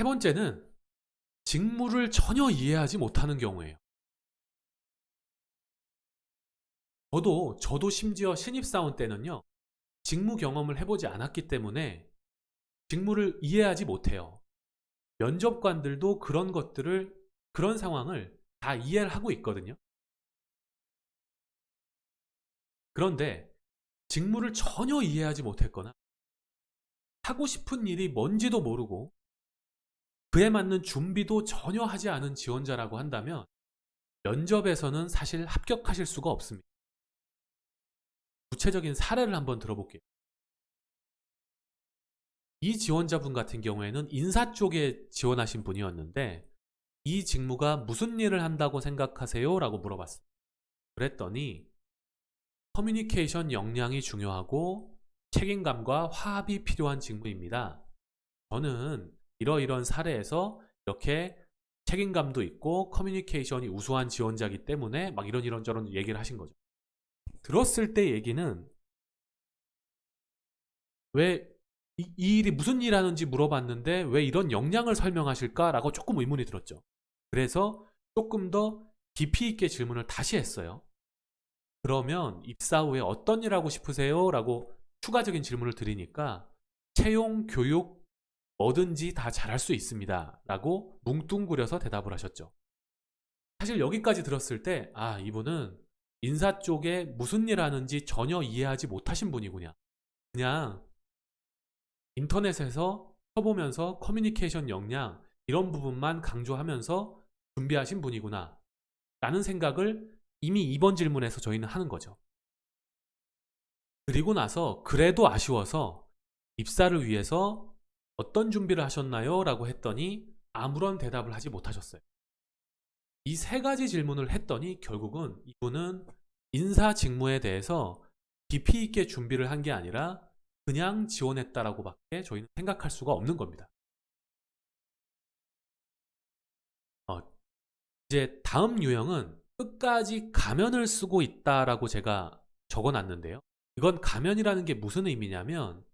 세 번째는 직무를 전혀 이해하지 못하는 경우예요. 저도 심지어 신입사원 때는요, 직무 경험을 해보지 않았기 때문에 직무를 이해하지 못해요. 면접관들도 그런 상황을 다 이해를 하고 있거든요. 그런데 직무를 전혀 이해하지 못했거나 하고 싶은 일이 뭔지도 모르고 그에 맞는 준비도 전혀 하지 않은 지원자라고 한다면 면접에서는 사실 합격하실 수가 없습니다. 구체적인 사례를 한번 들어볼게요. 이 지원자분 같은 경우에는 인사 쪽에 지원하신 분이었는데 이 직무가 무슨 일을 한다고 생각하세요? 라고 물어봤어요. 그랬더니 커뮤니케이션 역량이 중요하고 책임감과 화합이 필요한 직무입니다. 저는 이러이런 사례에서 이렇게 책임감도 있고 커뮤니케이션이 우수한 지원자이기 때문에 막 이런저런 얘기를 하신 거죠. 들었을 때 얘기는 왜 이 일이 무슨 일 하는지 물어봤는데 왜 이런 역량을 설명하실까라고 조금 의문이 들었죠. 그래서 조금 더 깊이 있게 질문을 다시 했어요. 그러면 입사 후에 어떤 일 하고 싶으세요? 라고 추가적인 질문을 드리니까 채용, 교육, 뭐든지 다 잘할 수 있습니다. 라고 뭉뚱그려서 대답을 하셨죠. 사실 여기까지 들었을 때 이분은 인사 쪽에 무슨 일 하는지 전혀 이해하지 못하신 분이구나. 그냥 인터넷에서 쳐보면서 커뮤니케이션 역량 이런 부분만 강조하면서 준비하신 분이구나 라는 생각을 이미 이번 질문에서 저희는 하는 거죠. 그리고 나서 그래도 아쉬워서 입사를 위해서 어떤 준비를 하셨나요? 라고 했더니 아무런 대답을 하지 못하셨어요. 이 세 가지 질문을 했더니 결국은 이분은 인사 직무에 대해서 깊이 있게 준비를 한 게 아니라 그냥 지원했다라고밖에 저희는 생각할 수가 없는 겁니다. 이제 다음 유형은 끝까지 가면을 쓰고 있다라고 제가 적어놨는데요. 이건 가면이라는 게 무슨 의미냐면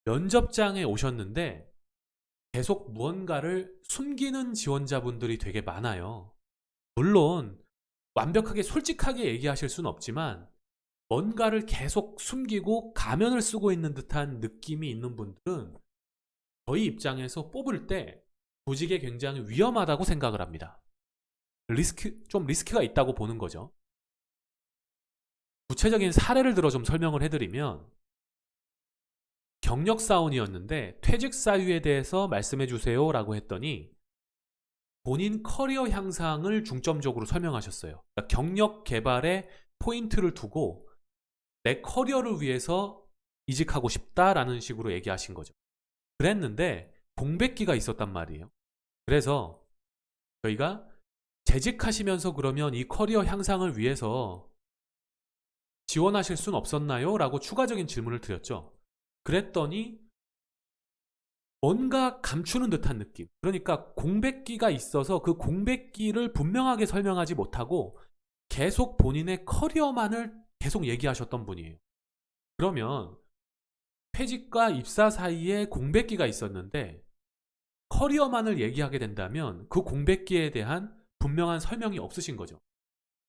면접장에 오셨는데 계속 무언가를 숨기는 지원자분들이 되게 많아요. 물론 완벽하게 솔직하게 얘기하실 수는 없지만 뭔가를 계속 숨기고 가면을 쓰고 있는 듯한 느낌이 있는 분들은 저희 입장에서 뽑을 때 조직에 굉장히 위험하다고 생각을 합니다. 좀 리스크가 있다고 보는 거죠. 구체적인 사례를 들어 좀 설명을 해드리면 경력사원이었는데 퇴직 사유에 대해서 말씀해 주세요 라고 했더니 본인 커리어 향상을 중점적으로 설명하셨어요. 그러니까 경력 개발에 포인트를 두고 내 커리어를 위해서 이직하고 싶다라는 식으로 얘기하신 거죠. 그랬는데 공백기가 있었단 말이에요. 그래서 저희가 재직하시면서 그러면 이 커리어 향상을 위해서 지원하실 순 없었나요? 라고 추가적인 질문을 드렸죠. 그랬더니 뭔가 감추는 듯한 느낌. 그러니까 공백기가 있어서 그 공백기를 분명하게 설명하지 못하고 계속 본인의 커리어만을 계속 얘기하셨던 분이에요. 그러면 퇴직과 입사 사이에 공백기가 있었는데 커리어만을 얘기하게 된다면 그 공백기에 대한 분명한 설명이 없으신 거죠.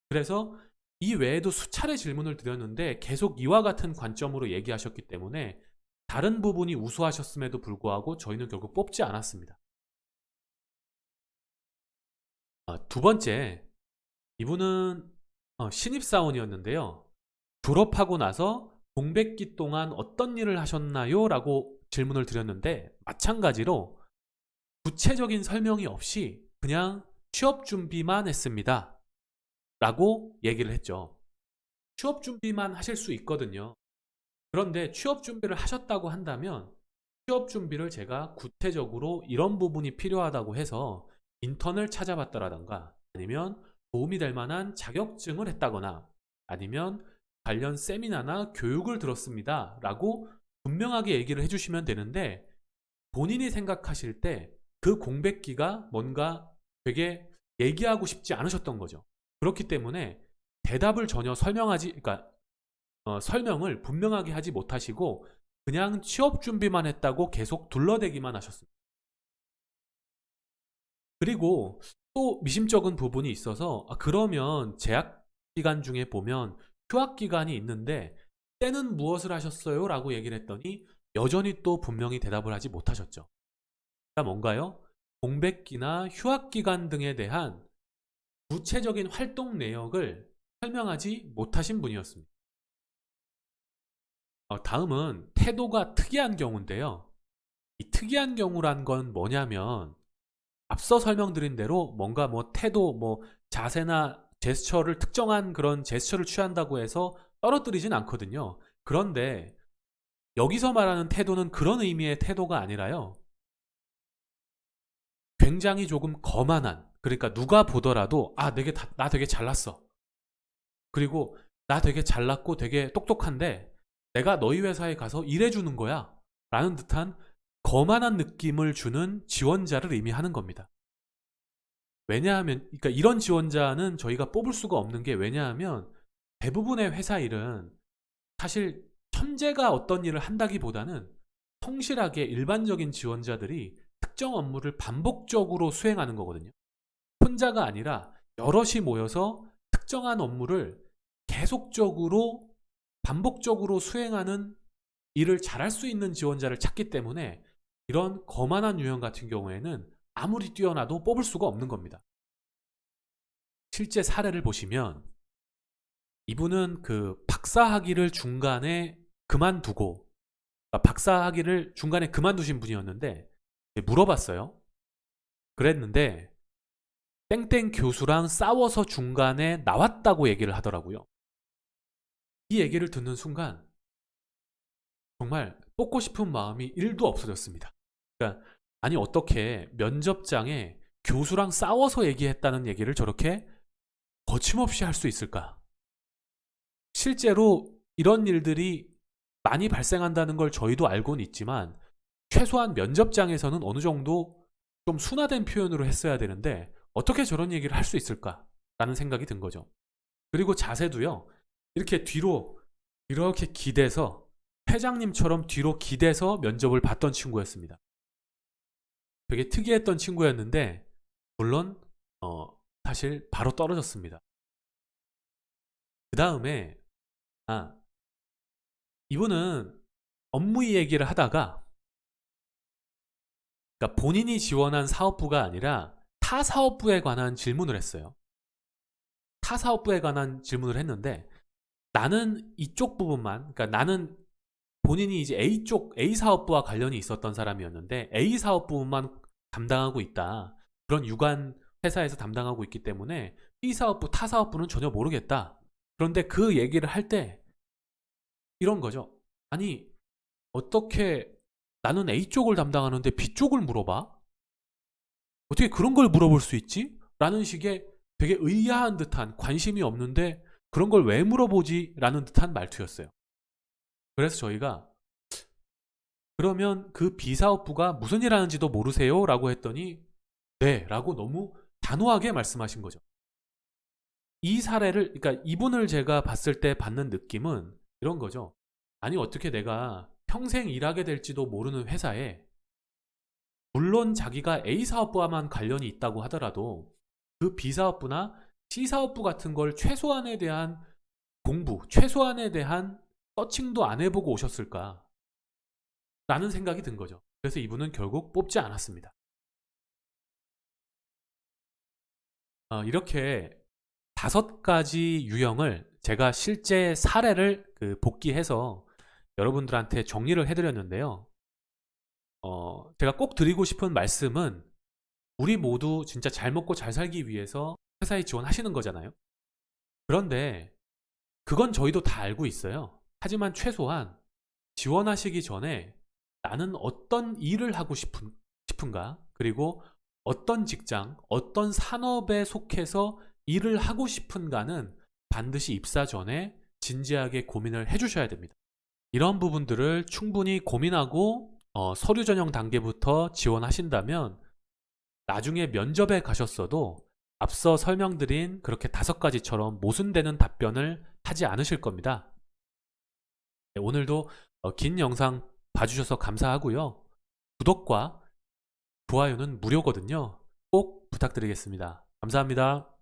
그래서 이 외에도 수차례 질문을 드렸는데 계속 이와 같은 관점으로 얘기하셨기 때문에 다른 부분이 우수하셨음에도 불구하고 저희는 결국 뽑지 않았습니다. 두 번째, 이분은 신입사원이었는데요. 졸업하고 나서 공백기 동안 어떤 일을 하셨나요? 라고 질문을 드렸는데 마찬가지로 구체적인 설명이 없이 그냥 취업 준비만 했습니다. 라고 얘기를 했죠. 취업 준비만 하실 수 있거든요. 그런데 취업 준비를 하셨다고 한다면 취업 준비를 제가 구체적으로 이런 부분이 필요하다고 해서 인턴을 찾아봤다라던가 아니면 도움이 될 만한 자격증을 했다거나 아니면 관련 세미나나 교육을 들었습니다 라고 분명하게 얘기를 해주시면 되는데 본인이 생각하실 때 그 공백기가 뭔가 되게 얘기하고 싶지 않으셨던 거죠. 그렇기 때문에 대답을 전혀 그러니까 설명을 분명하게 하지 못하시고 그냥 취업 준비만 했다고 계속 둘러대기만 하셨습니다. 그리고 또 미심쩍은 부분이 있어서 그러면 재학 기간 중에 보면 휴학 기간이 있는데 때는 무엇을 하셨어요? 라고 얘기를 했더니 여전히 또 분명히 대답을 하지 못하셨죠. 그러니까 뭔가요? 공백기나 휴학 기간 등에 대한 구체적인 활동 내역을 설명하지 못하신 분이었습니다. 다음은 태도가 특이한 경우인데요. 이 특이한 경우란 건 뭐냐면 앞서 설명드린 대로 뭔가 뭐 태도, 뭐 자세나 제스처를 특정한 그런 제스처를 취한다고 해서 떨어뜨리진 않거든요. 그런데 여기서 말하는 태도는 그런 의미의 태도가 아니라요. 굉장히 조금 거만한, 그러니까 누가 보더라도 나 되게 잘났어. 그리고 나 되게 잘났고 되게 똑똑한데 내가 너희 회사에 가서 일해주는 거야 라는 듯한 거만한 느낌을 주는 지원자를 의미하는 겁니다. 왜냐하면, 그러니까 이런 지원자는 저희가 뽑을 수가 없는 게, 왜냐하면 대부분의 회사 일은 사실 천재가 어떤 일을 한다기보다는 성실하게 일반적인 지원자들이 특정 업무를 반복적으로 수행하는 거거든요. 혼자가 아니라 여럿이 모여서 특정한 업무를 계속적으로 반복적으로 수행하는 일을 잘할 수 있는 지원자를 찾기 때문에 이런 거만한 유형 같은 경우에는 아무리 뛰어나도 뽑을 수가 없는 겁니다. 실제 사례를 보시면 이분은 그 박사학위를 중간에 그만두고, 박사학위를 중간에 그만두신 분이었는데 물어봤어요. 그랬는데 땡땡 교수랑 싸워서 중간에 나왔다고 얘기를 하더라고요. 이 얘기를 듣는 순간 정말 뽑고 싶은 마음이 1도 없어졌습니다. 그러니까 아니 어떻게 면접장에 교수랑 싸워서 얘기했다는 얘기를 저렇게 거침없이 할 수 있을까? 실제로 이런 일들이 많이 발생한다는 걸 저희도 알고는 있지만 최소한 면접장에서는 어느 정도 좀 순화된 표현으로 했어야 되는데 어떻게 저런 얘기를 할 수 있을까라는 생각이 든 거죠. 그리고 자세도요. 이렇게 뒤로 이렇게 기대서 회장님처럼 뒤로 기대서 면접을 봤던 친구였습니다. 되게 특이했던 친구였는데 물론 사실 바로 떨어졌습니다. 그 다음에 이분은 업무 얘기를 하다가, 그러니까 본인이 지원한 사업부가 아니라 타 사업부에 관한 질문을 했어요. 타 사업부에 관한 질문을 했는데 나는 이쪽 부분만, 그러니까 나는 본인이 이제 A 사업부와 관련이 있었던 사람이었는데 A 사업 부분만 담당하고 있다. 그런 유관 회사에서 담당하고 있기 때문에 B 사업부, 타 사업부는 전혀 모르겠다. 그런데 그 얘기를 할 때 이런 거죠. 아니, 어떻게 나는 A 쪽을 담당하는데 B 쪽을 물어봐? 어떻게 그런 걸 물어볼 수 있지? 라는 식의 되게 의아한 듯한, 관심이 없는데 그런 걸 왜 물어보지? 라는 듯한 말투였어요. 그래서 저희가 그러면 그 B사업부가 무슨 일 하는지도 모르세요? 라고 했더니 네 라고 너무 단호하게 말씀하신 거죠. 이 사례를, 그러니까 이분을 제가 봤을 때 받는 느낌은 이런 거죠. 아니 어떻게 내가 평생 일하게 될지도 모르는 회사에, 물론 자기가 A사업부와만 관련이 있다고 하더라도 그 B사업부나 C사업부 같은 걸 최소한에 대한 공부, 최소한에 대한 서칭도 안 해보고 오셨을까 라는 생각이 든 거죠. 그래서 이분은 결국 뽑지 않았습니다. 이렇게 5가지 유형을 제가 실제 사례를 복기해서 여러분들한테 정리를 해드렸는데요. 제가 꼭 드리고 싶은 말씀은 우리 모두 진짜 잘 먹고 잘 살기 위해서 회사에 지원하시는 거잖아요. 그런데 그건 저희도 다 알고 있어요. 하지만 최소한 지원하시기 전에 나는 어떤 일을 하고 싶은가? 그리고 어떤 직장, 어떤 산업에 속해서 일을 하고 싶은가는 반드시 입사 전에 진지하게 고민을 해주셔야 됩니다. 이런 부분들을 충분히 고민하고 서류 전형 단계부터 지원하신다면 나중에 면접에 가셨어도 앞서 설명드린 그렇게 5가지처럼 모순되는 답변을 하지 않으실 겁니다. 네, 오늘도 긴 영상 봐주셔서 감사하고요. 구독과 좋아요는 무료거든요. 꼭 부탁드리겠습니다. 감사합니다.